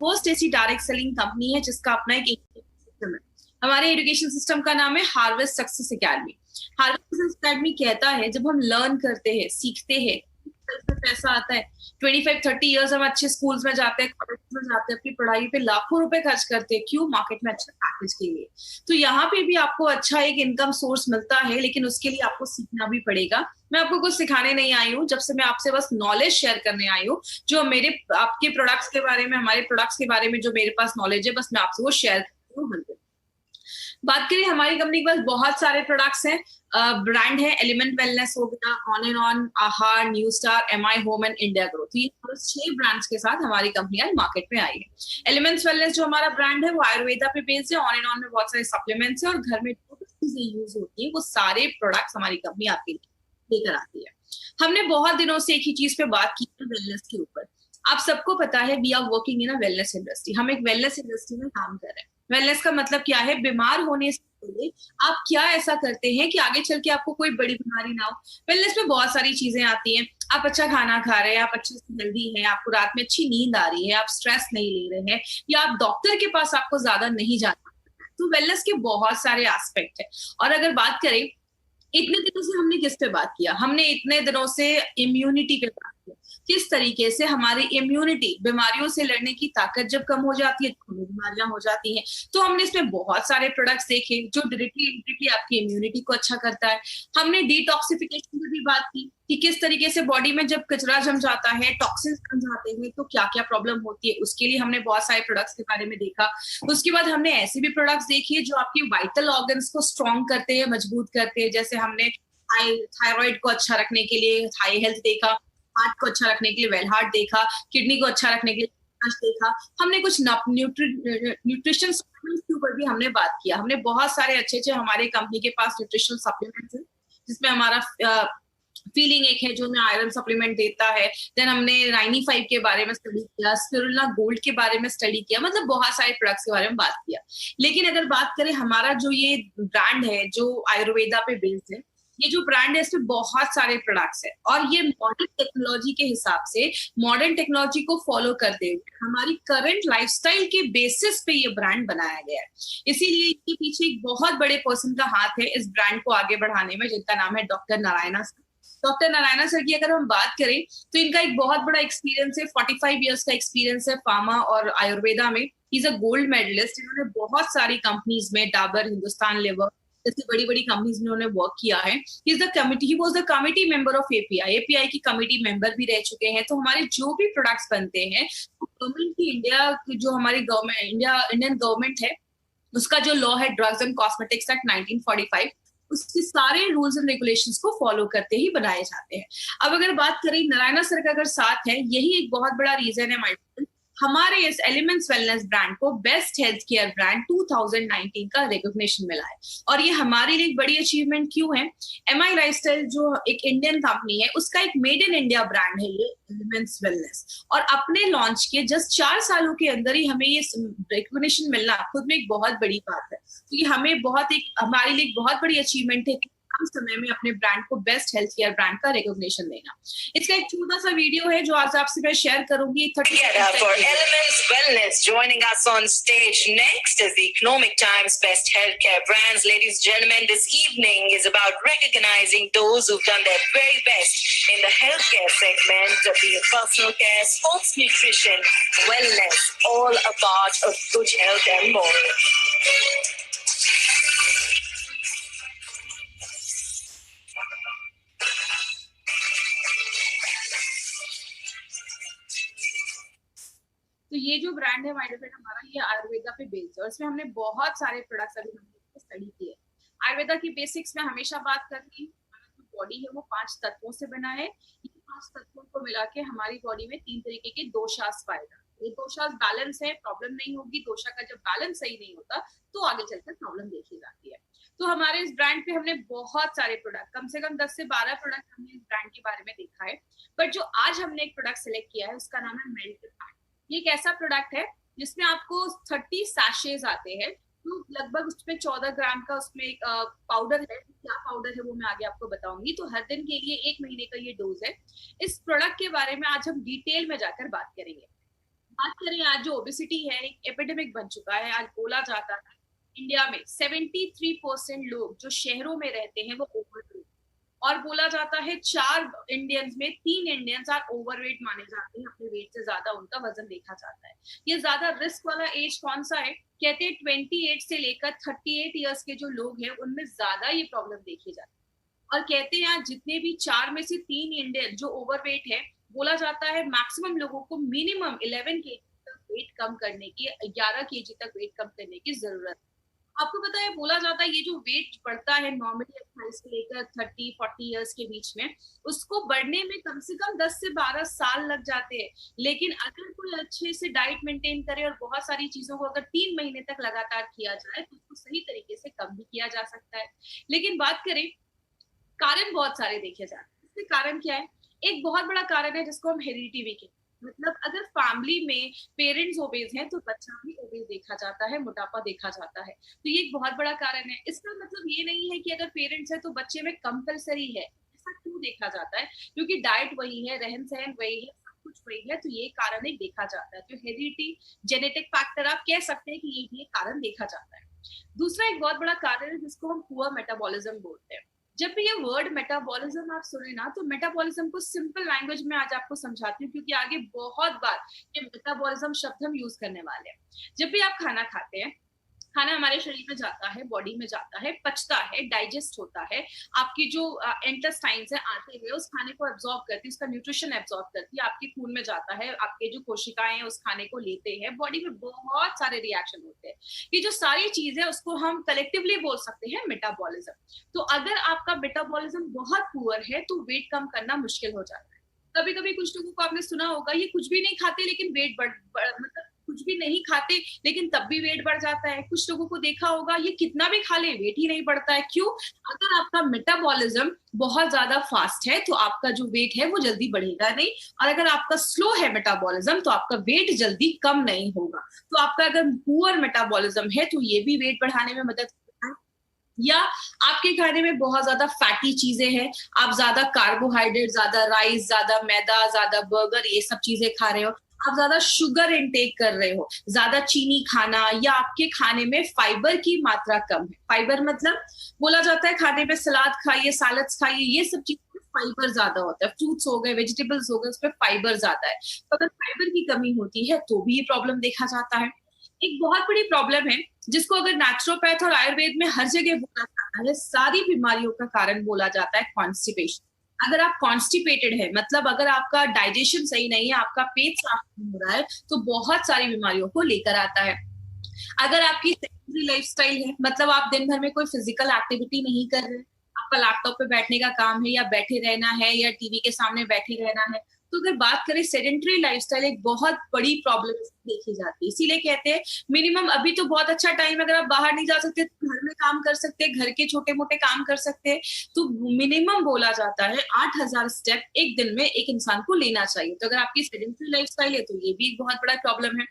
Most ऐसी direct selling company है जिसका अपना एक सिस्टम है। हमारे एजुकेशन सिस्टम का नाम है harvest success academy. Harvest success academy कहता है जब हम लर्न करते हैं, सीखते हैं, पैसा आता है। 25-30 इयर्स हम अच्छे स्कूल्स में जाते हैं, कॉलेज में जाते हैं, अपनी पढ़ाई पे लाखों रुपए खर्च करते हैं, क्यों? मार्केट में अच्छा पैकेज के लिए। तो यहाँ पे भी आपको अच्छा एक इनकम सोर्स मिलता है, लेकिन उसके लिए आपको सीखना भी पड़ेगा। मैं आपको कुछ सिखाने नहीं आई हूँ, जब से मैं आपसे बस नॉलेज शेयर करने आई हूँ, जो मेरे आपके प्रोडक्ट्स के बारे में, हमारे प्रोडक्ट्स के बारे में जो मेरे पास नॉलेज है, बस मैं आपसे वो शेयर करती हूँ। बात करें हमारी कंपनी के पास बहुत सारे प्रोडक्ट्स हैं। ब्रांड है एलिमेंट वेलनेस हो गया, ऑन एंड ऑन, आहार, new star, MI home and India growth. ये 6 ब्रांड्स के साथ हमारी कंपनी आज मार्केट में आई है। एलिमेंट्स वेलनेस जो हमारा ब्रांड है वो आयुर्वेदा पे बेस्ड है। ऑन एंड ऑन में बहुत सारे सप्लीमेंट्स है और घर में जो चीजें यूज होती है वो सारे प्रोडक्ट्स हमारी कंपनी आपके लिए लेकर आती है। हमने बहुत दिनों से एक ही चीज पे बात की है, वेलनेस के ऊपर। आप सबको पता है we are working in a wellness industry. हम एक वेलनेस इंडस्ट्री में काम कर रहे हैं। वेलनेस का मतलब क्या है? बीमार होने से पहले आप क्या ऐसा करते हैं कि आगे चल के आपको कोई बड़ी बीमारी ना हो। वेलनेस में बहुत सारी चीजें आती हैं। आप अच्छा खाना खा रहे हैं, आप अच्छे से हेल्दी हैं, आपको रात में अच्छी नींद आ रही है, आप स्ट्रेस नहीं ले रहे हैं, या आप डॉक्टर के पास आपको ज्यादा नहीं जाना। तो वेलनेस के बहुत सारे एस्पेक्ट है। और अगर बात करें, इतने दिनों से हमने किस पे बात किया? हमने इतने दिनों से इम्यूनिटी पे बात किया। किस तरीके से हमारी इम्यूनिटी, बीमारियों से लड़ने की ताकत जब कम हो जाती है तो हमें बीमारियां हो जाती हैं। तो हमने इसमें बहुत सारे प्रोडक्ट्स देखे जो डायरेक्टली इनडायरेक्टली आपकी इम्यूनिटी को अच्छा करता है। हमने डिटॉक्सिफिकेशन की भी बात की कि किस तरीके से बॉडी में जब कचरा जम जाता है, टॉक्सिन्स जम जाते हैं, तो क्या क्या प्रॉब्लम होती है। उसके लिए हमने बहुत सारे प्रोडक्ट्स के बारे में देखा। उसके बाद हमने ऐसे भी प्रोडक्ट्स देखिए जो आपके वाइटल ऑर्गन्स को स्ट्रॉन्ग करते हैं, मजबूत करते हैं। जैसे हमने थायराइड को अच्छा रखने के लिए हाई हेल्थ देखा, हार्ट को अच्छा रखने के लिए वेल हार्ट देखा, किडनी को अच्छा रखने के लिए देखा। हमने कुछ न्यूट्रिशन सप्लीमेंट्स के ऊपर भी हमने बात किया। हमने बहुत सारे अच्छे अच्छे हमारे कंपनी के पास न्यूट्रिशनल सप्लीमेंट्स हैं, जिसमें हमारा फीलिंग एक है जो हमें आयरन सप्लीमेंट देता है। देन हमने 95 के बारे में स्टडी किया, स्पिरुलिना गोल्ड के बारे में स्टडी किया, मतलब बहुत सारे प्रोडक्ट्स के बारे में बात किया। लेकिन अगर बात करें हमारा जो ये ब्रांड है जो आयुर्वेदा पे बेस्ड है, ये जो ब्रांड है इसमें बहुत सारे प्रोडक्ट्स है और ये मॉडर्न टेक्नोलॉजी के हिसाब से, मॉडर्न टेक्नोलॉजी को फॉलो करते हुए हमारी करंट लाइफस्टाइल के बेसिस पे ये ब्रांड बनाया गया है। इसीलिए इसके पीछे एक बहुत बड़े पर्सन का हाथ है इस ब्रांड को आगे बढ़ाने में, जिनका नाम है doctor Narayana sir. Doctor Narayana sir की अगर हम बात करें तो इनका एक बहुत बड़ा एक्सपीरियंस है, 45 इयर्स का एक्सपीरियंस है फार्मा और आयुर्वेदा में। Is a gold medalist. इन्होंने बहुत सारी कंपनीज में, डाबर, हिंदुस्तान लेवर जैसी बड़ी बड़ी कंपनीज में उन्होंने वर्क किया है। He was the committee member of API. API की कमिटी मेंबर भी रह चुके हैं। तो हमारे जो भी प्रोडक्ट्स बनते हैं, गवर्नमेंट की, इंडिया की जो हमारी गवर्नमेंट, इंडियन गवर्नमेंट है, उसका जो लॉ है ड्रग्स एंड कॉस्मेटिक्स एक्ट 1945, उसके सारे रूल्स एंड रेगुलेशंस को फॉलो करते ही बनाए जाते हैं। अब अगर बात करें नारायणा सर का अगर साथ है, यही एक बहुत बड़ा रीजन है मल्टीपल हमारे इस एलिमेंट्स वेलनेस ब्रांड को बेस्ट हेल्थ केयर ब्रांड 2019 का रिकॉग्निशन मिला है। और ये हमारे लिए एक बड़ी अचीवमेंट क्यों है? एमआई लाइफस्टाइल जो एक इंडियन कंपनी है, उसका एक मेड इन इंडिया ब्रांड है ये एलिमेंट्स वेलनेस, और अपने लॉन्च के जस्ट 4 सालों के अंदर ही हमें ये रिकॉग्निशन मिलना खुद में एक बहुत बड़ी बात है। तो ये हमें बहुत एक, हमारे लिए एक बहुत बड़ी अचीवमेंट है कि कम समय में अपने ब्रांड को बेस्ट हेल्थ केयर ब्रांड का रिकॉग्निशन देना। इसका एक छोटा सा वीडियो है जो आज आपसे मैं शेयर करूंगी। For Elements Wellness, joining us on stage next is the Economic Times Best Healthcare Brands. Ladies and gentlemen, this evening is about recognizing those who've done their very best in the healthcare segment, be it personal care, sports nutrition, wellness, all about a good health and more. तो ये जो brand है माइडोफेट हमारा, ये आयुर्वेदा पे based है और इसमें हमने बहुत सारे प्रोडक्ट्स अभी हमने स्टडी किए। आयुर्वेदा की बेसिक्स में हमेशा बात करती हूँ। हमारा जो बॉडी है वो 5 तत्वों से बना है। ये 5 तत्वों को मिला के हमारी बॉडी में 3 तरीके के दोषास पाएगा। ये दोषास बैलेंस है, प्रॉब्लम नहीं होगी। दोषा का जब बैलेंस सही नहीं होता तो आगे चलकर प्रॉब्लम देखी जाती है। तो हमारे इस ब्रांड पे हमने बहुत सारे प्रोडक्ट, कम से कम 10 से 12 प्रोडक्ट हमने इस ब्रांड के बारे में देखा है। बट जो आज हमने एक प्रोडक्ट सिलेक्ट किया है उसका नाम है मेल्ट फैट। ये एक ऐसा प्रोडक्ट है जिसमें आपको 30 सैशेज आते हैं। तो लगभग उसमें 14 ग्राम का उसमें एक पाउडर है। क्या पाउडर है वो मैं आगे आपको बताऊंगी। तो हर दिन के लिए 1 महीने का ये डोज है। इस प्रोडक्ट के बारे में आज हम डिटेल में जाकर बात करेंगे। बात करें, आज जो ओबेसिटी है एक एपिडेमिक बन चुका है। आज बोला जाता है इंडिया में 73% लोग जो शहरों में रहते हैं वो ओवरवेट, और बोला जाता है 4 इंडियंस में 3 इंडियंस आर ओवरवेट माने जाते हैं, अपने वेट से ज्यादा उनका वजन देखा जाता है। ये ज्यादा रिस्क वाला एज कौन सा है? कहते हैं 28 से लेकर 38 ईयर्स के जो लोग हैं उनमें ज्यादा ये प्रॉब्लम देखी जाती है। और कहते हैं आज जितने भी 4 में से 3 इंडियन जो ओवरवेट है, बोला जाता है मैक्सिमम लोगों को मिनिमम 11 केजी तक वेट कम करने की, 11 केजी तक वेट कम करने की जरूरत है। आपको पता है, बोला जाता है ये जो वेट बढ़ता है नॉर्मली 28 से लेकर 30-40 इयर्स के बीच में, उसको बढ़ने में कम से कम 10 से 12 साल लग जाते हैं। लेकिन अगर कोई अच्छे से डाइट मेंटेन करे और बहुत सारी चीजों को अगर 3 महीने तक लगातार किया जाए तो उसको सही तरीके से कम भी किया जा सकता है। लेकिन बात करें, कारण बहुत सारे देखे जाते हैं। इसके कारण क्या है? एक बहुत बड़ा कारण है जिसको हम हेरिडिटी भी कहते हैं। मतलब अगर फैमिली में पेरेंट्स ओबेज हैं तो बच्चा भी ओबेज देखा जाता है, मोटापा देखा जाता है। तो ये एक बहुत बड़ा कारण है। इसका मतलब ये नहीं है कि अगर पेरेंट्स है तो बच्चे में कंपलसरी है, ऐसा क्यों देखा जाता है? क्योंकि डाइट वही है, रहन सहन वही है, सब कुछ वही है, तो ये कारण एक देखा जाता है। तो हेरिडिटी, जेनेटिक फैक्टर आप कह सकते हैं कि ये भी एक कारण देखा जाता है। दूसरा एक बहुत बड़ा कारण है जिसको हम पुअर मेटाबॉलिज्म बोलते हैं। जब भी ये वर्ड मेटाबॉलिज्म आप सुने ना, तो मेटाबॉलिज्म को सिंपल लैंग्वेज में आज आपको समझाती हूँ, क्योंकि आगे बहुत बार ये मेटाबॉलिज्म शब्द हम यूज करने वाले हैं। जब भी आप खाना खाते हैं, खाना हमारे शरीर में जाता है, बॉडी में जाता है, पचता है, डाइजेस्ट होता है, आपकी जो इंटेस्टाइन्स है आते हुए उस खाने को एब्जॉर्ब करती है, उसका न्यूट्रिशन एब्जॉर्ब करती है, आपके खून में जाता है, आपके जो कोशिकाएं हैं उस खाने को लेते हैं, बॉडी में बहुत सारे रिएक्शन होते हैं। ये जो सारी चीजें उसको हम कलेक्टिवली बोल सकते हैं मेटाबॉलिज्म। तो अगर आपका मेटाबॉलिज्म बहुत पुअर है तो वेट कम करना मुश्किल हो जाता है। कभी कभी कुछ लोगों को आपने सुना होगा, ये कुछ भी नहीं खाते लेकिन वेट मतलब कुछ भी नहीं खाते लेकिन तब भी वेट बढ़ जाता है। कुछ लोगों को देखा होगा, ये कितना भी खा ले वेट ही नहीं बढ़ता है। क्यों? अगर आपका मेटाबॉलिज्म बहुत ज्यादा फास्ट है तो आपका जो वेट है वो जल्दी बढ़ेगा नहीं, और अगर आपका स्लो है मेटाबॉलिज्म तो आपका वेट जल्दी कम नहीं होगा। तो आपका अगर पुअर मेटाबॉलिज्म है तो ये भी वेट बढ़ाने में मदद करता है। या आपके खाने में बहुत ज्यादा फैटी चीजें हैं, आप ज्यादा कार्बोहाइड्रेट, ज्यादा राइस, ज्यादा मैदा, ज्यादा बर्गर, ये सब चीजें खा रहे हो, आप ज्यादा शुगर इनटेक कर रहे हो, ज्यादा चीनी खाना, या आपके खाने में फाइबर की मात्रा कम है। फाइबर मतलब बोला जाता है खाने में सलाद खाइए, सैलड्स खाइए, ये सब चीजें फाइबर ज्यादा होता है। फ्रूट्स हो गए, वेजिटेबल्स हो गए, उसमें फाइबर ज्यादा है। तो अगर फाइबर की कमी होती है तो भी ये प्रॉब्लम देखा जाता है। एक बहुत बड़ी प्रॉब्लम है जिसको अगर नेचुरोपैथ और आयुर्वेद में हर जगह बोला जाता है, सारी बीमारियों का कारण बोला जाता है कॉन्स्टिपेशन। अगर आप कॉन्स्टिपेटेड है, मतलब अगर आपका डाइजेशन सही नहीं है, आपका पेट साफ नहीं हो रहा है, तो बहुत सारी बीमारियों को लेकर आता है। अगर आपकी सेडेंटरी लाइफस्टाइल है, मतलब आप दिन भर में कोई फिजिकल एक्टिविटी नहीं कर रहे, आपका लैपटॉप पे बैठने का काम है, या बैठे रहना है, या टीवी के सामने बैठे रहना है, तो अगर बात करें सेडेंटरी लाइफस्टाइल एक बहुत बड़ी प्रॉब्लम देखी जाती है। इसीलिए कहते हैं मिनिमम, अभी तो बहुत अच्छा टाइम, अगर आप बाहर नहीं जा सकते तो घर में काम कर सकते हैं, घर के छोटे मोटे काम कर सकते हैं। तो मिनिमम बोला जाता है 8,000 स्टेप एक दिन में एक इंसान को लेना चाहिए। तो अगर आपकी सेडेंटरी लाइफस्टाइल है तो ये भी एक बहुत बड़ा प्रॉब्लम है।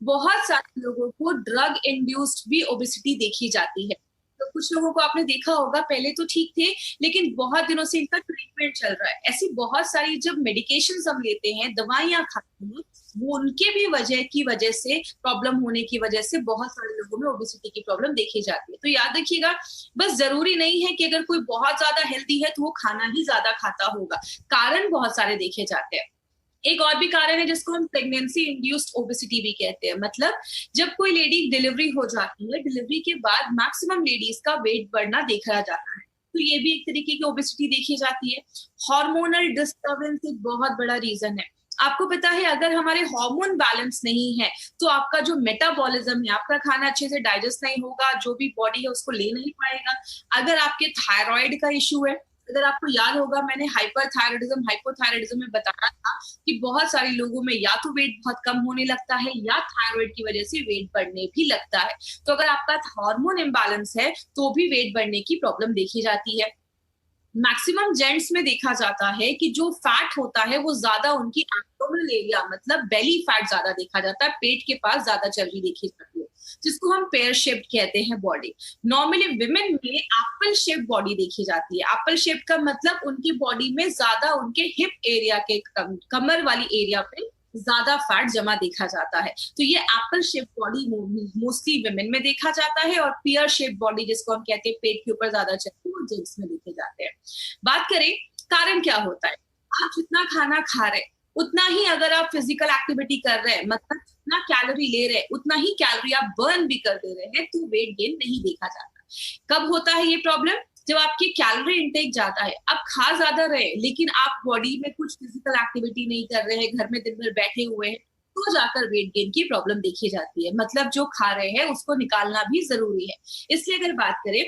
बहुत सारे लोगों को ड्रग इंड्यूस्ड भी ओबेसिटी देखी जाती है। तो कुछ लोगों को आपने देखा होगा, पहले तो ठीक थे लेकिन बहुत दिनों से इनका ट्रीटमेंट चल रहा है। ऐसी बहुत सारी जब मेडिकेशंस हम लेते हैं, दवाइयां खाते हैं, वो उनके भी वजह की वजह से, प्रॉब्लम होने की वजह से बहुत सारे लोगों में ओबेसिटी की प्रॉब्लम देखी जाती है। तो याद रखिएगा, बस जरूरी नहीं है कि अगर कोई बहुत ज्यादा हेल्दी है तो वो खाना ही ज्यादा खाता होगा, कारण बहुत सारे देखे जाते हैं। एक और भी कारण है जिसको हम प्रेगनेंसी इंड्यूस्ड ओबेसिटी भी कहते हैं। मतलब जब कोई लेडी डिलीवरी हो जाती है, डिलीवरी के बाद मैक्सिमम लेडीज का वेट बढ़ना देखा जाता है, तो ये भी एक तरीके की ओबेसिटी देखी जाती है। हार्मोनल डिस्टर्बेंस एक बहुत बड़ा रीजन है। आपको पता है अगर हमारे हार्मोन बैलेंस नहीं है तो आपका जो मेटाबॉलिज्म है, आपका खाना अच्छे से डाइजेस्ट नहीं होगा, जो भी बॉडी है उसको ले नहीं पाएगा। अगर आपके थायराइड का इश्यू है, अगर आपको याद होगा मैंने हाइपरथायराइडिज्म, हाइपोथायराइडिज्म में बताया था कि बहुत सारे लोगों में या तो वेट बहुत कम होने लगता है या थायराइड की वजह से वेट बढ़ने भी लगता है। तो अगर आपका हार्मोन इम्बैलेंस है तो भी वेट बढ़ने की प्रॉब्लम देखी जाती है। मैक्सिमम जेंट्स में देखा जाता है कि जो फैट होता है वो ज्यादा उनकी एब्डोमिनल एरिया, मतलब बेली फैट ज्यादा देखा जाता है, पेट के पास ज्यादा चर्बी देखी जाती है, जिसको हम पेयर शेप्ड कहते हैं बॉडी। नॉर्मली विमेन में एप्पल शेप बॉडी देखी जाती है। एप्पल शेप का मतलब उनकी बॉडी में ज्यादा उनके हिप एरिया के कमर वाली एरिया पे ज्यादा फैट जमा देखा जाता है। तो ये Apple shape body mostly women में देखा जाता है, और पियर शेप बॉडी जिसको हम कहते हैं पेट के ऊपर ज्यादा चलती है, वो जेंट्स में देखे जाते हैं। बात करें कारण क्या होता है, आप जितना खाना खा रहे उतना ही अगर आप फिजिकल एक्टिविटी कर रहे हैं, मतलब जितना कैलोरी ले रहे हैं उतना ही कैलोरी आप बर्न भी कर दे रहे हैं, तो वेट गेन नहीं देखा जाता। कब होता है ये प्रॉब्लम? जब आपकी कैलोरी इंटेक ज्यादा है, आप खा ज्यादा रहे लेकिन आप बॉडी में कुछ फिजिकल एक्टिविटी नहीं कर रहे हैं, घर में दिन भर बैठे हुए हैं, तो जाकर वेट गेन की प्रॉब्लम देखी जाती है। मतलब जो खा रहे हैं उसको निकालना भी जरूरी है। इसलिए अगर बात करें,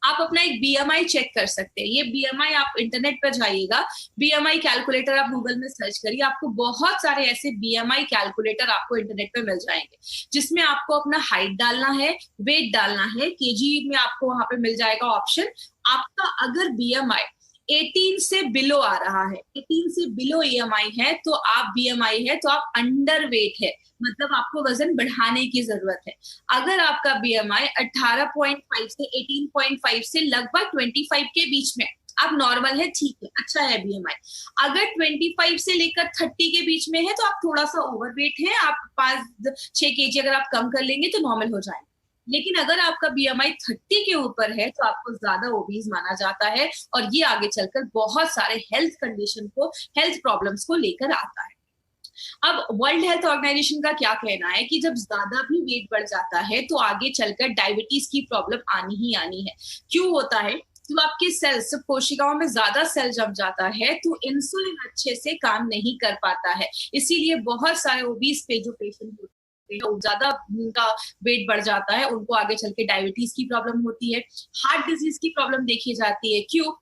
आप अपना एक बीएमआई चेक कर सकते हैं। ये बीएमआई आप इंटरनेट पर जाइएगा, बीएमआई कैलकुलेटर आप गूगल में सर्च करिए, आपको बहुत सारे ऐसे बीएमआई कैलकुलेटर आपको इंटरनेट पे मिल जाएंगे, जिसमें आपको अपना हाइट डालना है, वेट डालना है, केजी में आपको वहां पे मिल जाएगा ऑप्शन। आपका अगर बीएमआई 18 से बिलो आ रहा है, 18 से बिलो ईएमआई है तो आप बीएमआई है तो आप अंडर वेट है, मतलब आपको वजन बढ़ाने की जरूरत है। अगर आपका बीएमआई 18.5 से 18.5 से लगभग 25 के बीच में, आप नॉर्मल है, ठीक है, अच्छा है बीएमआई। अगर 25 से लेकर 30 के बीच में है तो आप थोड़ा सा ओवरवेट है, आप 5-6 केजी अगर आप कम कर लेंगे तो नॉर्मल हो जाएंगे। लेकिन अगर आपका बीएमआई 30 के ऊपर है तो आपको ज्यादा ओबीज माना जाता है, और ये आगे चलकर बहुत सारे हेल्थ कंडीशन को, हेल्थ प्रॉब्लम्स को लेकर आता है। अब वर्ल्ड हेल्थ ऑर्गेनाइजेशन का क्या कहना है कि जब ज्यादा भी वेट बढ़ जाता है तो आगे चलकर डायबिटीज की प्रॉब्लम आनी ही आनी है। क्यों होता है? तो आपके सेल्स, कोशिकाओं में ज्यादा सेल जम जाता है तो इंसुलिन अच्छे से काम नहीं कर पाता है, इसीलिए बहुत सारे ओबीज पे जो पेशेंट होते हैं, ज्यादा उनका वेट बढ़ जाता है, उनको आगे चल के डायबिटीज की प्रॉब्लम होती है, हार्ट डिजीज की प्रॉब्लम देखी जाती है। क्यों?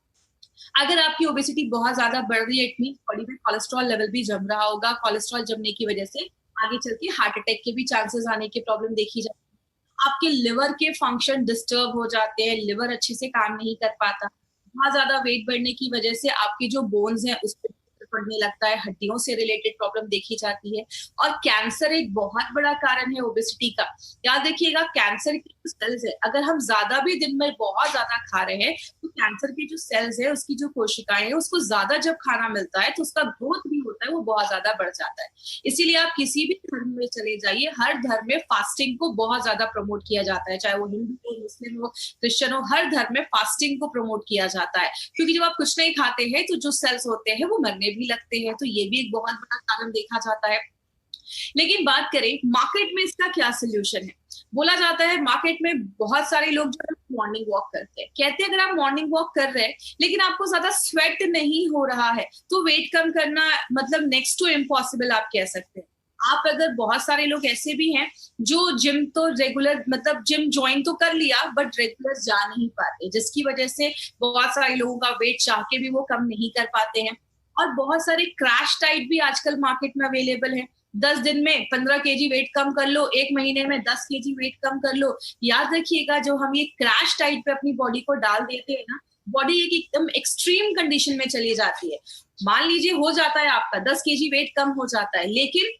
अगर आपकी ओबेसिटी बहुत ज्यादा बढ़ रही है, इट मीन बॉडी में कोलेस्ट्रॉल लेवल भी जम रहा होगा, कोलेस्ट्रॉल जमने की वजह से आगे चल के हार्ट अटैक के भी चांसेस आने की प्रॉब्लम देखी जाती है। आपके लिवर के फंक्शन डिस्टर्ब हो जाते हैं, लिवर अच्छे से काम नहीं कर पाता। बहुत ज्यादा वेट बढ़ने की वजह से आपके जो बोन्स हैं उस पर पड़ने लगता है, हड्डियों से रिलेटेड प्रॉब्लम देखी जाती है। और कैंसर एक बहुत बड़ा कारण है ओबेसिटी का। याद रखिएगा, कैंसर के जो सेल्स है, अगर हम ज्यादा भी दिन में बहुत ज्यादा खा रहे हैं तो कैंसर के जो सेल्स है, उसकी जो कोशिकाएं हैं, उसको ज्यादा जब खाना मिलता है तो उसका ग्रोथ भी होता है, वो बहुत ज्यादा बढ़ जाता है। इसीलिए आप किसी भी धर्म में चले जाइए, हर धर्म में फास्टिंग को बहुत ज्यादा प्रमोट किया जाता है, चाहे वो हिंदू हो, मुस्लिम हो, क्रिश्चियन हो, हर धर्म में फास्टिंग को प्रमोट किया जाता है। क्योंकि जब आप कुछ नहीं खाते हैं तो जो सेल्स होते हैं वो मरने भी लगते हैं, तो ये भी एक बहुत बड़ा कारण देखा जाता है। लेकिन बात करें मार्केट में इसका क्या सोल्यूशन है? बोला जाता है मार्केट में बहुत सारे लोग जो मॉर्निंग वॉक करते हैं, कहते हैं अगर आप मॉर्निंग वॉक कर रहे हैं लेकिन आपको ज्यादा स्वेट नहीं हो रहा है तो वेट कम करना मतलब नेक्स्ट टू इम्पॉसिबल आप कह सकते हैं। आप अगर, बहुत सारे लोग ऐसे भी हैं जो जिम तो रेगुलर, मतलब जिम ज्वाइन तो कर लिया बट रेगुलर जा नहीं पाते, जिसकी वजह से बहुत सारे लोगों का वेट चाह के भी वो कम नहीं कर पाते हैं। और बहुत सारे क्रैश डाइट भी आजकल मार्केट में अवेलेबल है। 10 दिन में 15 केजी वेट कम कर लो, 1 महीने में 10 केजी वेट कम कर लो। याद रखिएगा, जो हम ये क्रैश डाइट पे अपनी बॉडी को डाल देते हैं ना, बॉडी एक एकदम एक्सट्रीम कंडीशन में चली जाती है। मान लीजिए हो जाता है आपका 10 केजी वेट कम हो जाता है, लेकिन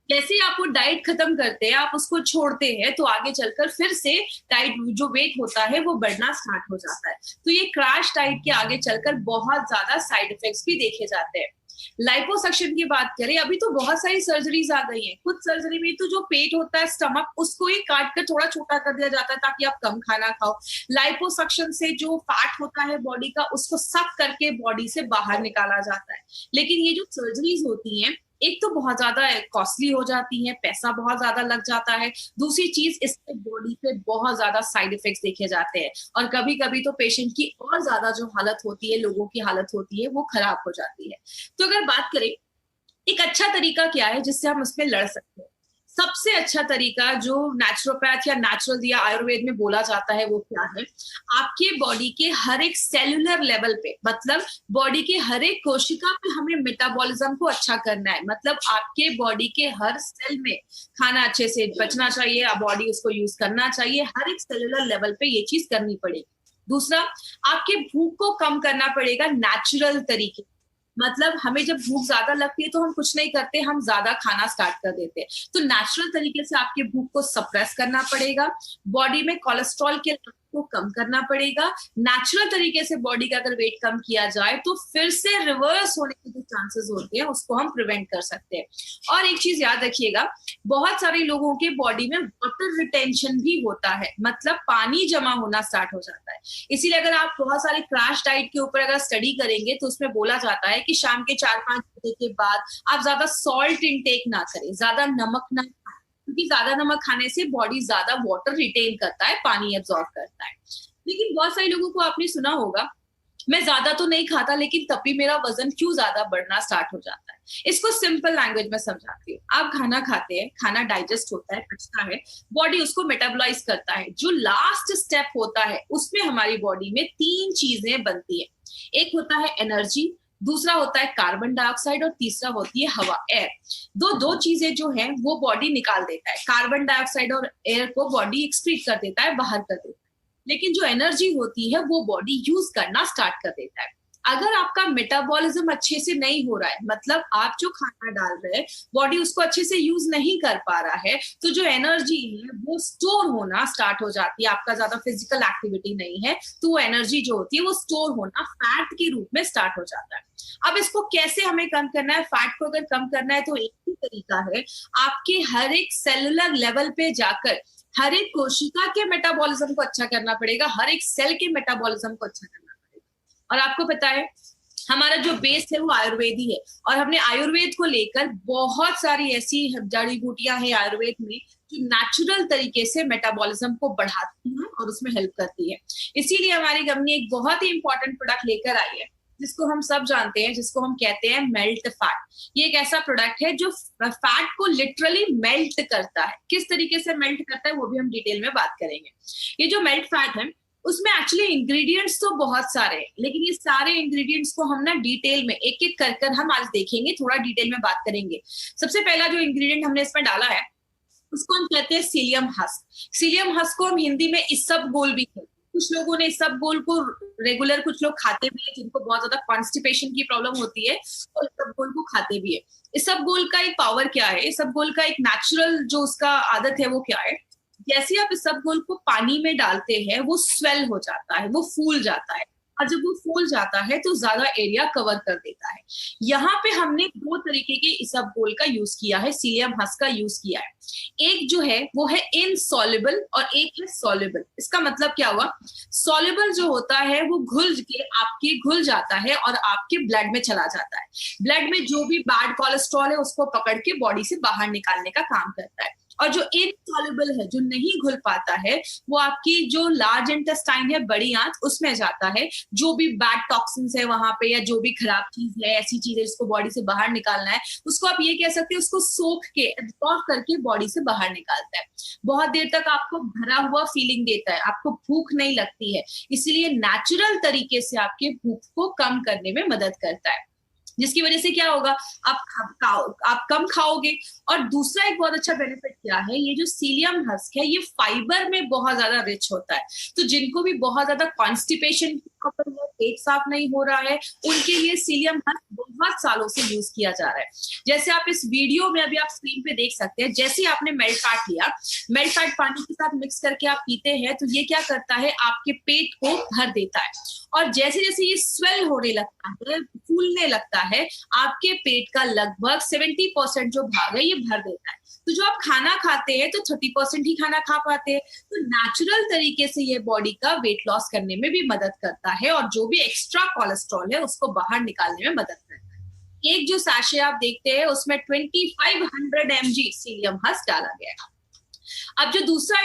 जैसे ही आप वो डाइट खत्म करते हैं, आप उसको छोड़ते हैं, तो आगे चलकर फिर से डाइट जो वेट होता है वो बढ़ना स्टार्ट हो जाता है। तो ये क्रैश डाइट के आगे चलकर बहुत ज्यादा साइड इफेक्ट्स भी देखे जाते हैं। लाइपोसक्शन की बात करें, अभी तो बहुत सारी सर्जरीज आ गई हैं। कुछ सर्जरी में तो जो पेट होता है, स्टमक, उसको ही काट कर थोड़ा छोटा कर दिया जाता है ताकि आप कम खाना खाओ। लाइपोसक्शन से जो फैट होता है बॉडी का, उसको सक करके बॉडी से बाहर निकाला जाता है। लेकिन ये जो सर्जरीज होती हैं, एक तो बहुत ज्यादा कॉस्टली हो जाती है, पैसा बहुत ज्यादा लग जाता है। दूसरी चीज, इससे बॉडी पे बहुत ज्यादा साइड इफेक्ट्स देखे जाते हैं, और कभी कभी तो पेशेंट की और ज्यादा जो हालत होती है, लोगों की हालत होती है, वो खराब हो जाती है। तो अगर बात करें एक अच्छा तरीका क्या है जिससे हम उसमें लड़ सकते हैं, सबसे अच्छा तरीका जो नेचुरोपैथ या नेचुरल या आयुर्वेद में बोला जाता है वो क्या है? आपके बॉडी के हर एक सेलुलर लेवल पे, मतलब बॉडी के हर एक कोशिका पे हमें मेटाबॉलिज्म को अच्छा करना है। मतलब आपके बॉडी के हर सेल में खाना अच्छे से बचना चाहिए, बॉडी उसको यूज करना चाहिए, हर एक सेलुलर लेवल पे ये चीज करनी पड़ेगी। दूसरा, आपके भूख को कम करना पड़ेगा नेचुरल तरीके। मतलब हमें जब भूख ज्यादा लगती है तो हम कुछ नहीं करते, हम ज्यादा खाना स्टार्ट कर देते हैं। तो नेचुरल तरीके से आपके भूख को सप्रेस करना पड़ेगा। बॉडी में कोलेस्ट्रॉल के को कम करना पड़ेगा। नेचुरल तरीके से बॉडी का अगर वेट कम किया जाए तो फिर से रिवर्स होने के जो चांसेस होते हैं उसको हम प्रिवेंट कर सकते हैं। और एक चीज याद रखिएगा, बहुत सारे लोगों के बॉडी में वाटर रिटेंशन भी होता है, मतलब पानी जमा होना स्टार्ट हो जाता है। इसीलिए अगर आप बहुत सारे क्रैश डाइट के ऊपर अगर स्टडी करेंगे तो उसमें बोला जाता है कि शाम के 4-5 बजे के बाद आप ज्यादा सॉल्ट इनटेक ना करें, ज्यादा नमक ना खाएं, क्योंकि ज्यादा नमक खाने से बॉडी ज्यादा वाटर रिटेन करता है, पानी एब्जॉर्ब करता है। लेकिन बहुत सारे लोगों को आपने सुना होगा, मैं ज्यादा तो नहीं खाता लेकिन तब भी मेरा वजन क्यों ज्यादा बढ़ना स्टार्ट हो जाता है। इसको सिंपल लैंग्वेज में समझाती हूँ। आप खाना खाते हैं, खाना डाइजेस्ट होता है, पचता है, बॉडी उसको मेटाबोलाइज करता है। जो लास्ट स्टेप होता है उसमें हमारी बॉडी में 3 चीजें बनती है। एक होता है एनर्जी, दूसरा होता है कार्बन डाइऑक्साइड और तीसरा होती है हवा, एयर। दो चीजें जो है वो बॉडी निकाल देता है। कार्बन डाइऑक्साइड और एयर को बॉडी एक्सक्रीट कर देता है, बाहर कर देता है। लेकिन जो एनर्जी होती है वो बॉडी यूज करना स्टार्ट कर देता है। अगर आपका मेटाबॉलिज्म अच्छे से नहीं हो रहा है, मतलब आप जो खाना डाल रहे हैं बॉडी उसको अच्छे से यूज नहीं कर पा रहा है, तो जो एनर्जी है वो स्टोर होना स्टार्ट हो जाती है। आपका ज्यादा फिजिकल एक्टिविटी नहीं है तो वो एनर्जी जो होती है वो स्टोर होना फैट के रूप में स्टार्ट हो जाता है। अब इसको कैसे हमें कम करना है? फैट को अगर कम करना है तो एक ही तरीका है, आपके हर एक सेलुलर लेवल पे जाकर हर एक कोशिका के मेटाबॉलिज्म को अच्छा करना पड़ेगा, हर एक सेल के मेटाबॉलिज्म को अच्छा करना पड़ेगा। और आपको पता है हमारा जो बेस है वो आयुर्वेदी है, और हमने आयुर्वेद को लेकर बहुत सारी ऐसी जड़ी बूटियां हैं आयुर्वेद में जो नेचुरल तरीके से मेटाबॉलिज्म को बढ़ाती हैं और उसमें हेल्प करती है। इसीलिए हमारी कंपनी एक बहुत ही इंपॉर्टेंट प्रोडक्ट लेकर आई है जिसको हम सब जानते हैं, जिसको हम कहते हैं मेल्ट फैट। ये एक ऐसा प्रोडक्ट है जो फैट को लिटरली मेल्ट करता है। किस तरीके से मेल्ट करता है वो भी हम डिटेल में बात करेंगे। ये जो मेल्ट फैट है उसमें एक्चुअली इंग्रेडिएंट्स तो बहुत सारे हैं, लेकिन ये सारे इंग्रेडिएंट्स को हम ना डिटेल में एक एक कर हम आज देखेंगे, थोड़ा डिटेल में बात करेंगे। सबसे पहला जो इंग्रेडिएंट हमने इसमें डाला है उसको हम कहते हैं सीलियम हस्क। सीलियम हस्क को हम हिंदी में इसबगोल भी कहते हैं। कुछ लोगों ने इसबगोल को रेगुलर, कुछ लोग खाते भी है जिनको बहुत ज्यादा कॉन्स्टिपेशन की प्रॉब्लम होती है तो इसबगोल को खाते भी है। इसबगोल का एक पावर क्या है, इसबगोल का एक नेचुरल जो उसका आदत है वो क्या है, जैसे आप इसबगोल को पानी में डालते हैं वो स्वेल हो जाता है, वो फूल जाता है, और जब वो फूल जाता है तो ज्यादा एरिया कवर कर देता है। यहाँ पे हमने 2 तरीके के इसबगोल का यूज किया है, सीलियम हस्क का यूज किया है। एक जो है वो है इनसॉल्युबल और एक है सॉल्युबल। इसका मतलब क्या हुआ, सॉल्युबल जो होता है वो घुल जाता है और आपके ब्लड में चला जाता है। ब्लड में जो भी बैड कोलेस्ट्रॉल है उसको पकड़ के बॉडी से बाहर निकालने का काम करता है। और जो इनसॉल्युबल है, जो नहीं घुल पाता है, वो आपकी जो लार्ज इंटेस्टाइन है, बड़ी आंत, उसमें जाता है। जो भी बैड टॉक्सिन्स है वहां पे या जो भी खराब चीज है, ऐसी चीज है जिसको बॉडी से बाहर निकालना है, उसको आप ये कह सकते हैं उसको सोख के एब्जॉर्ब करके बॉडी से बाहर निकालता है। बहुत देर तक आपको भरा हुआ फीलिंग देता है, आपको भूख नहीं लगती है, इसीलिए नेचुरल तरीके से आपके भूख को कम करने में मदद करता है, जिसकी वजह से क्या होगा, आप कम खाओगे। और दूसरा एक बहुत अच्छा बेनिफिट क्या है, ये जो सीलियम हस्क है ये फाइबर में बहुत ज्यादा रिच होता है। तो जिनको भी बहुत ज्यादा कॉन्स्टिपेशन की प्रॉब्लम है, पेट साफ नहीं हो रहा है, उनके लिए सीलियम हस्क बहुत सालों से यूज किया जा रहा है। जैसे आप इस वीडियो में अभी आप स्क्रीन पे देख सकते हैं, जैसे आपने मेल्ट फैट लिया, मेल्ट फैट पानी के साथ मिक्स करके आप पीते हैं तो ये क्या करता है, आपके पेट को भर देता है। और जैसे जैसे ये स्वेल होने लगता है, फूलने लगता है, आपके पेट का लगभग 70% जो भाग है ये भर देता है। तो जो आप खाना खाते हैं तो 30% ही खाना खा पाते हैं। तो नेचुरल तरीके से ये बॉडी का वेट लॉस करने में भी मदद करता है और जो भी एक्स्ट्रा कोलेस्ट्रॉल है उसको बाहर निकालने में मदद करता है। एक जो सैशे आप देखते हैं उसमें 2500 mg सीलियम हस्क डाला गया है। अब जो दूसरा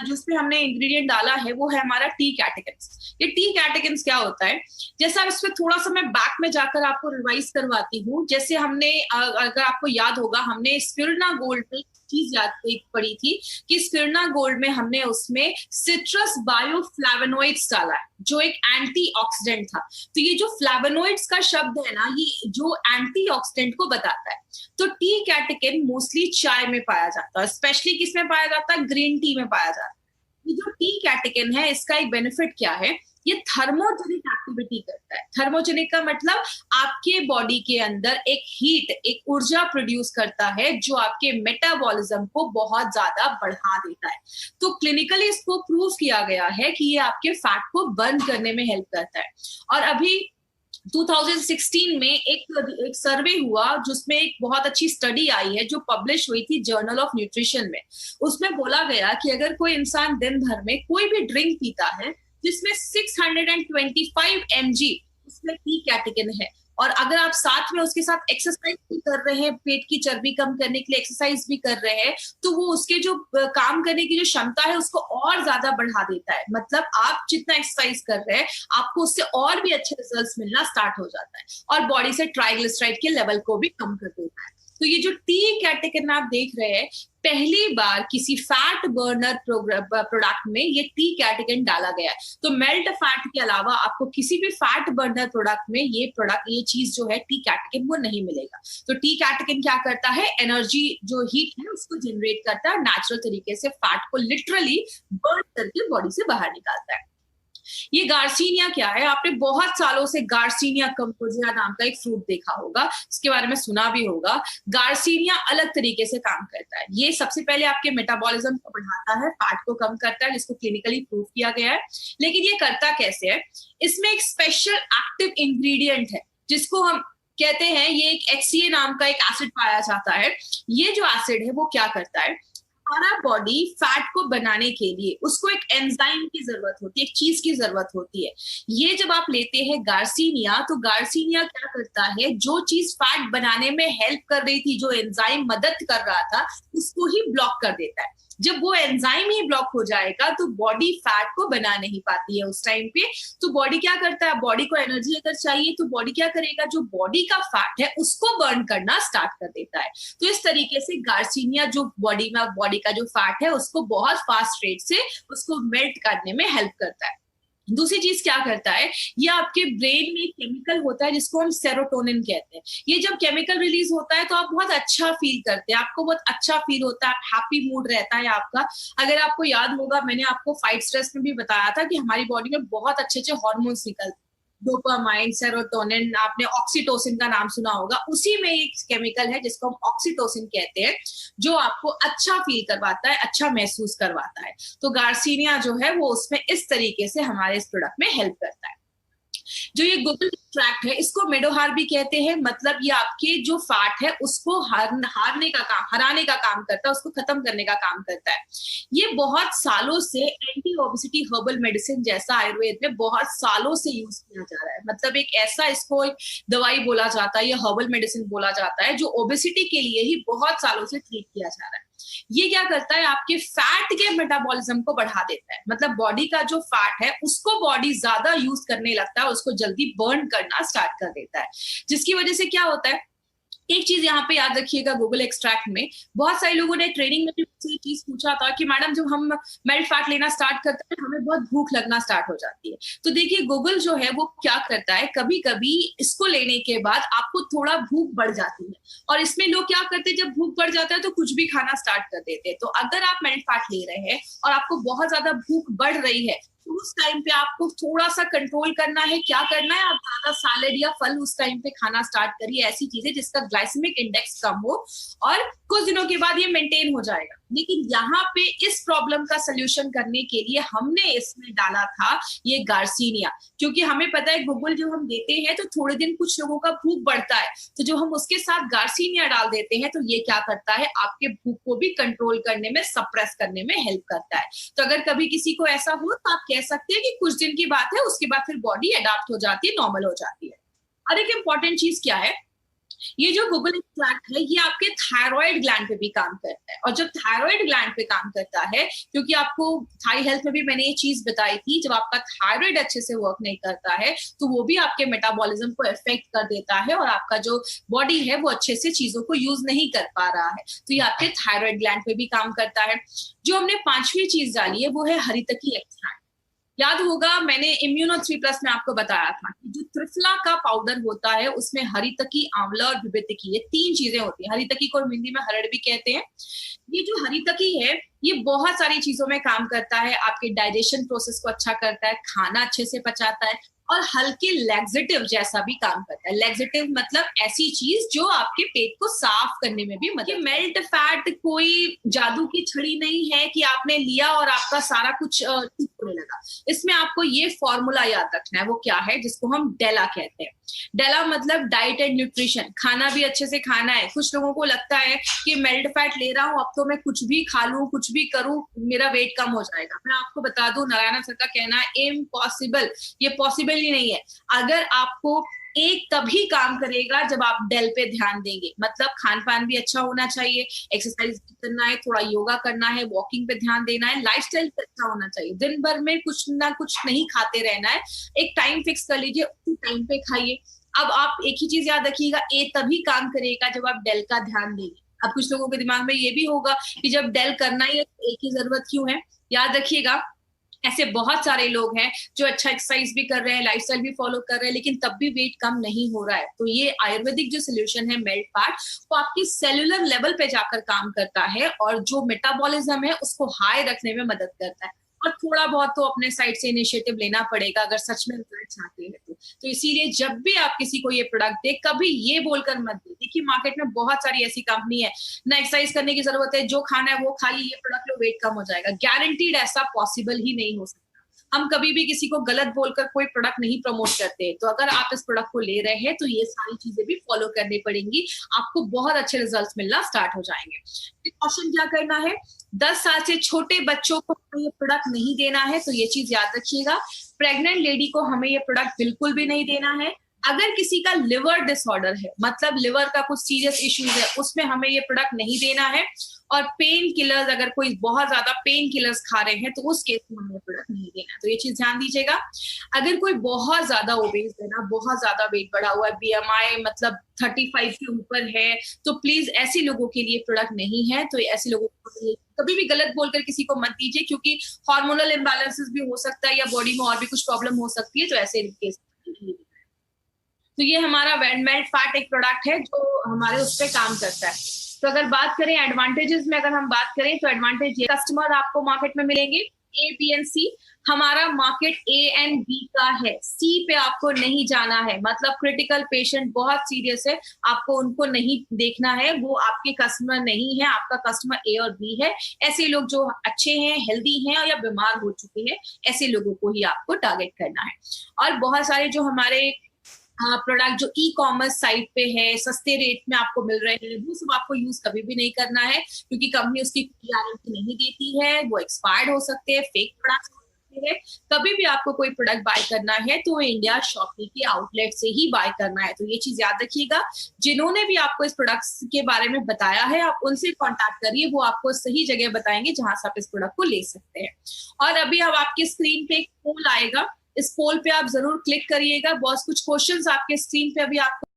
जिसमें हमने इंग्रेडिएंट डाला है वो है हमारा टी कैटेकिन्स। ये टी कैटेकिन्स क्या होता है, जैसा इसमें थोड़ा सा मैं बैक में जाकर आपको रिवाइज करवाती हूँ। जैसे हमने, अगर आपको याद होगा, हमने स्पिरुलिना गोल्ड में चीज एक पढ़ी थी कि स्पिरुलिना गोल्ड में हमने उसमें सिट्रस बायोफ्लैवोनॉइड्स डाला है जो एक एंटीऑक्सीडेंट था। तो ये जो फ्लैवोनॉइड्स का शब्द है ना, ये जो एंटीऑक्सीडेंट को बताता है। तो टी कैटेकिन मोस्टली चाय में पाया जाता है, स्पेशली किसमें पाया जाता है, ग्रीन टी में पाया जाता है। ये जो टी कैटेकिन है इसका एक बेनिफिट क्या है, ये थर्मोजेनिक एक्टिविटी करता है। थर्मोजेनिक का मतलब आपके बॉडी के अंदर एक हीट, एक ऊर्जा प्रोड्यूस करता है जो आपके मेटाबॉलिज्म को बहुत ज्यादा बढ़ा देता है। तो क्लिनिकली इसको प्रूव किया गया है कि ये आपके फैट को बर्न करने में हेल्प करता है। और अभी 2016 में एक सर्वे हुआ जिसमें एक बहुत अच्छी स्टडी आई है जो पब्लिश हुई थी जर्नल ऑफ न्यूट्रिशन में। उसमें बोला गया कि अगर कोई इंसान दिन भर में कोई भी ड्रिंक पीता है जिसमें 625 mg उसमें टी कैटेकिन है, और अगर आप साथ में उसके साथ एक्सरसाइज भी कर रहे हैं, पेट की चर्बी कम करने के लिए एक्सरसाइज भी कर रहे हैं, तो वो उसके जो काम करने की जो क्षमता है उसको और ज्यादा बढ़ा देता है। मतलब आप जितना एक्सरसाइज कर रहे हैं आपको उससे और भी अच्छे रिजल्ट्स मिलना स्टार्ट हो जाता है, और बॉडी से ट्राइग्लिसराइड के लेवल को भी कम कर देता है। तो ये जो टी कैटेकिन आप देख रहे हैं, पहली बार किसी फैट बर्नर प्रोडक्ट में ये टी कैटेकिन डाला गया है। तो मेल्ट फैट के अलावा आपको किसी भी फैट बर्नर प्रोडक्ट में ये चीज जो है टी कैटेकिन वो नहीं मिलेगा। तो टी कैटेकिन क्या करता है, एनर्जी जो हीट है उसको जनरेट करता है, नेचुरल तरीके से फैट को लिटरली बर्न करके बॉडी से बाहर निकालता है। ये गार्सिनिया क्या है, आपने बहुत सालों से गार्सिनिया कंपोजिया नाम का एक फ्रूट देखा होगा, इसके बारे में सुना भी होगा। गार्सिनिया अलग तरीके से काम करता है। ये सबसे पहले आपके मेटाबॉलिज्म को बढ़ाता है, फैट को कम करता है, जिसको क्लिनिकली प्रूव किया गया है। लेकिन ये करता कैसे है, इसमें एक स्पेशल एक्टिव इंग्रेडिएंट है जिसको हम कहते हैं, ये एक HCA नाम का एक एसिड पाया जाता है। ये जो एसिड है वो क्या करता है, हमारा बॉडी फैट को बनाने के लिए उसको एक एंजाइम की जरूरत होती है, एक चीज की जरूरत होती है। ये जब आप लेते हैं गार्सिनिया, तो गार्सिनिया क्या करता है, जो चीज फैट बनाने में हेल्प कर रही थी, जो एंजाइम मदद कर रहा था, उसको ही ब्लॉक कर देता है। जब वो एंजाइम ही ब्लॉक हो जाएगा तो बॉडी फैट को बना नहीं पाती है उस टाइम पे। तो बॉडी क्या करता है, बॉडी को एनर्जी अगर चाहिए तो बॉडी क्या करेगा, जो बॉडी का फैट है उसको बर्न करना स्टार्ट कर देता है। तो इस तरीके से गार्सिनिया जो बॉडी का जो फैट है उसको बहुत फास्ट रेट से उसको मेल्ट करने में हेल्प करता है। दूसरी चीज क्या करता है, ये आपके ब्रेन में केमिकल होता है जिसको हम सेरोटोनिन कहते हैं। ये जब केमिकल रिलीज होता है तो आप बहुत अच्छा फील करते हैं, आपको बहुत अच्छा फील होता है, हैप्पी मूड रहता है आपका। अगर आपको याद होगा, मैंने आपको फाइट स्ट्रेस में भी बताया था कि हमारी बॉडी में बहुत अच्छे अच्छे हॉर्मोन्स निकलते हैं, डोपामाइन, सेरोटोनिन, आपने ऑक्सीटोसिन का नाम सुना होगा। उसी में एक केमिकल है जिसको हम ऑक्सीटोसिन कहते हैं, जो आपको अच्छा फील करवाता है, अच्छा महसूस करवाता है। तो गार्सिनिया जो है वो उसमें इस तरीके से हमारे इस प्रोडक्ट में हेल्प करता है। जो ये गुगल एक्सट्रैक्ट है इसको मेडोहार भी कहते हैं, मतलब ये आपके जो फैट है उसको हराने का काम करता है, उसको खत्म करने का काम करता है। ये बहुत सालों से एंटी ओबेसिटी हर्बल मेडिसिन जैसा आयुर्वेद में बहुत सालों से यूज किया जा रहा है। मतलब एक ऐसा इसको एक दवाई बोला जाता है, ये हर्बल मेडिसिन बोला जाता है, जो ओबेसिटी के लिए ही बहुत सालों से ट्रीट किया जा रहा है। ये क्या करता है, आपके फैट के मेटाबॉलिज्म को बढ़ा देता है। मतलब बॉडी का जो फैट है उसको बॉडी ज्यादा यूज करने लगता है, उसको जल्दी बर्न करना स्टार्ट कर देता है, जिसकी वजह से क्या होता है, एक चीज यहाँ पे याद रखिएगा, गूगल एक्सट्रैक्ट में बहुत सारे लोगों ने ट्रेनिंग में भी मुझसे चीज पूछा था कि मैडम जब हम मेल्ट फैट लेना स्टार्ट करते हैं हमें बहुत भूख लगना स्टार्ट हो जाती है। तो देखिए गूगल जो है वो क्या करता है, कभी कभी इसको लेने के बाद आपको थोड़ा भूख बढ़ जाती है, और इसमें लोग क्या करते हैं, जब भूख बढ़ जाता है तो कुछ भी खाना स्टार्ट कर देते हैं। तो अगर आप मेल्ट फैट ले रहे हैं और आपको बहुत ज्यादा भूख बढ़ रही है, उस टाइम पे आपको थोड़ा सा कंट्रोल करना है। क्या करना है, आप ज्यादा सैलेड या फल उस टाइम पे खाना स्टार्ट करिए, ऐसी चीजें जिसका ग्लाइसेमिक इंडेक्स कम हो, और कुछ दिनों के बाद ये मेंटेन हो जाएगा। लेकिन यहाँ पे इस प्रॉब्लम का सोल्यूशन करने के लिए हमने इसमें डाला था ये गार्सिनिया, क्योंकि हमें पता है गूगल जो हम देते हैं तो थोड़े दिन कुछ लोगों का भूख बढ़ता है, तो जो हम उसके साथ गार्सिनिया डाल देते हैं तो ये क्या करता है, आपके भूख को भी कंट्रोल करने में, सप्रेस करने में हेल्प करता है। तो अगर कभी किसी को ऐसा हो तो आप कह सकते हैं कि कुछ दिन की बात है, उसके बाद फिर बॉडी अडॉप्ट हो जाती है, नॉर्मल हो जाती है। और एक इंपॉर्टेंट चीज क्या है, ये जो गूगल एक्सट्रैक्ट है ये आपके थायराइड ग्लैंड पे भी काम करता है। और जब थायराइड ग्लैंड पे काम करता है, क्योंकि आपको थाई हेल्थ में भी मैंने ये चीज बताई थी, जब आपका थायराइड अच्छे से वर्क नहीं करता है तो वो भी आपके मेटाबॉलिज्म को इफेक्ट कर देता है, और आपका जो बॉडी है वो अच्छे से चीजों को यूज नहीं कर पा रहा है। तो ये आपके थायराइड ग्लैंड पे भी काम करता है। जो हमने पांचवी चीज डाली है वो है हरितकी एक्सट्रैक्ट। याद होगा मैंने इम्यूनो 3+ में आपको बताया था कि जो त्रिफला का पाउडर होता है उसमें हरितकी, आंवला और विभितकी, ये 3 चीजें होती हैं। हरितकी को हिंदी में हरड़ भी कहते हैं। ये जो हरितकी है ये बहुत सारी चीजों में काम करता है, आपके डाइजेशन प्रोसेस को अच्छा करता है, खाना अच्छे से पचाता है और हल्के लैक्सेटिव जैसा भी काम करता है। लैक्सेटिव मतलब ऐसी चीज जो आपके पेट को साफ करने में भी मदद। मेल्ट फैट कोई जादू की छड़ी नहीं है कि आपने लिया और आपका सारा कुछ ठीक होने लगा। इसमें आपको ये फॉर्मूला याद रखना है, वो क्या है, जिसको हम डेला कहते हैं। डेला मतलब डाइट एंड न्यूट्रिशन, खाना भी अच्छे से खाना है। कुछ लोगों को लगता है कि मेल्ट फैट ले रहा हूं, अब तो मैं कुछ भी खा लूं, कुछ भी करूं, मेरा वेट कम हो जाएगा। मैं आपको बता दूं, नारायण सर का कहना है इम्पॉसिबल, ये पॉसिबल ही नहीं है। अगर आपको एक तभी काम करेगा जब आप डेल पे ध्यान देंगे, मतलब खान पान भी अच्छा होना चाहिए, एक्सरसाइज करना है, थोड़ा योगा करना है, वॉकिंग पे ध्यान देना है, लाइफस्टाइल अच्छा होना चाहिए, दिन भर में कुछ ना कुछ नहीं खाते रहना है। एक टाइम फिक्स कर लीजिए, उसी टाइम पे खाइए। अब आप एक ही चीज याद रखिएगा, ए तभी काम करेगा जब आप डेल का ध्यान देंगे। अब कुछ लोगों के दिमाग में ये भी होगा कि जब डेल करना ही है तो ए की जरूरत क्यों है। याद रखिएगा ऐसे बहुत सारे लोग हैं जो अच्छा एक्सरसाइज भी कर रहे हैं, लाइफस्टाइल भी फॉलो कर रहे हैं, लेकिन तब भी वेट कम नहीं हो रहा है। तो ये आयुर्वेदिक जो सोल्यूशन है मेल्ट फैट, वो आपकी सेलुलर लेवल पे जाकर काम करता है और जो मेटाबॉलिज्म है उसको हाई रखने में मदद करता है। और थोड़ा बहुत तो अपने साइड से इनिशिएटिव लेना पड़ेगा अगर सच में रिजल्ट चाहते हैं तो इसीलिए जब भी आप किसी को ये प्रोडक्ट दे, कभी ये बोलकर मत दे। देखिए मार्केट में बहुत सारी ऐसी कंपनी है, ना एक्सरसाइज करने की जरूरत है, जो खाना है वो खाइए, ये प्रोडक्ट लो, वेट कम हो जाएगा। गारंटीड ऐसा पॉसिबल ही नहीं हो सकता। हम कभी भी किसी को गलत बोलकर कोई प्रोडक्ट नहीं प्रमोट करते। तो अगर आप इस प्रोडक्ट को ले रहे हैं तो ये सारी चीजें भी फॉलो करनी पड़ेंगी, आपको बहुत अच्छे रिजल्ट्स मिलना स्टार्ट हो जाएंगे। प्रिकॉशन क्या करना है, 10 साल से छोटे बच्चों को ये प्रोडक्ट नहीं देना है, तो ये चीज याद रखिएगा। प्रेग्नेंट लेडी को हमें ये प्रोडक्ट बिल्कुल भी नहीं देना है। अगर किसी का लिवर डिसऑर्डर है, मतलब लिवर का कुछ सीरियस इश्यूज है, उसमें हमें ये प्रोडक्ट नहीं देना है। और पेन किलर्स, अगर कोई बहुत ज्यादा पेन किलर्स खा रहे हैं तो उस केस में हमें प्रोडक्ट नहीं देना है। तो ये चीज ध्यान दीजिएगा। अगर कोई बहुत ज्यादा ओबेस है ना, बहुत ज्यादा वेट बढ़ा हुआ है, बीएमआई मतलब 35 के ऊपर है, तो प्लीज ऐसे लोगों के लिए प्रोडक्ट नहीं है। तो ऐसे लोगों को कभी भी गलत बोलकर किसी को मत दीजिए, क्योंकि हार्मोनल इम्बैलेंसेस भी हो सकता है या बॉडी में और भी कुछ प्रॉब्लम हो सकती है, तो ऐसे केस। तो ये हमारा मेल्ट फैट एक प्रोडक्ट है जो हमारे उस पर काम करता है। तो अगर बात करें एडवांटेजेस में, अगर हम बात करें तो एडवांटेज ये, कस्टमर आपको मार्केट में मिलेंगे ए, बी एंड सी। हमारा मार्केट ए एंड बी का है, सी पे आपको नहीं जाना है। मतलब क्रिटिकल पेशेंट बहुत सीरियस है, आपको उनको नहीं देखना है, वो आपके कस्टमर नहीं है, आपका कस्टमर ए और बी है। ऐसे लोग जो अच्छे हैं, हेल्दी हैं या बीमार हो चुके हैं, ऐसे लोगों को ही आपको टारगेट करना है। और बहुत सारे जो हमारे प्रोडक्ट जो ई कॉमर्स साइट पे है, सस्ते रेट में आपको मिल रहे हैं, वो सब आपको यूज कभी भी नहीं करना है, क्योंकि कंपनी उसकी गारंटी नहीं देती है, वो एक्सपायर्ड हो सकते हैं, फेक प्रोडक्ट हो सकते हैं। कभी भी आपको कोई प्रोडक्ट बाय करना है तो इंडिया शॉपी के आउटलेट से ही बाय करना है। तो ये चीज याद रखिएगा। जिन्होंने भी आपको इस प्रोडक्ट के बारे में बताया है, आप उनसे कॉन्टैक्ट करिए, वो आपको सही जगह बताएंगे जहां से आप इस प्रोडक्ट को ले सकते हैं। और अभी अब आपके स्क्रीन पे एक पोल आएगा, इस पोल पे आप जरूर क्लिक करिएगा। बहुत कुछ क्वेश्चंस आपके स्क्रीन पे अभी आपको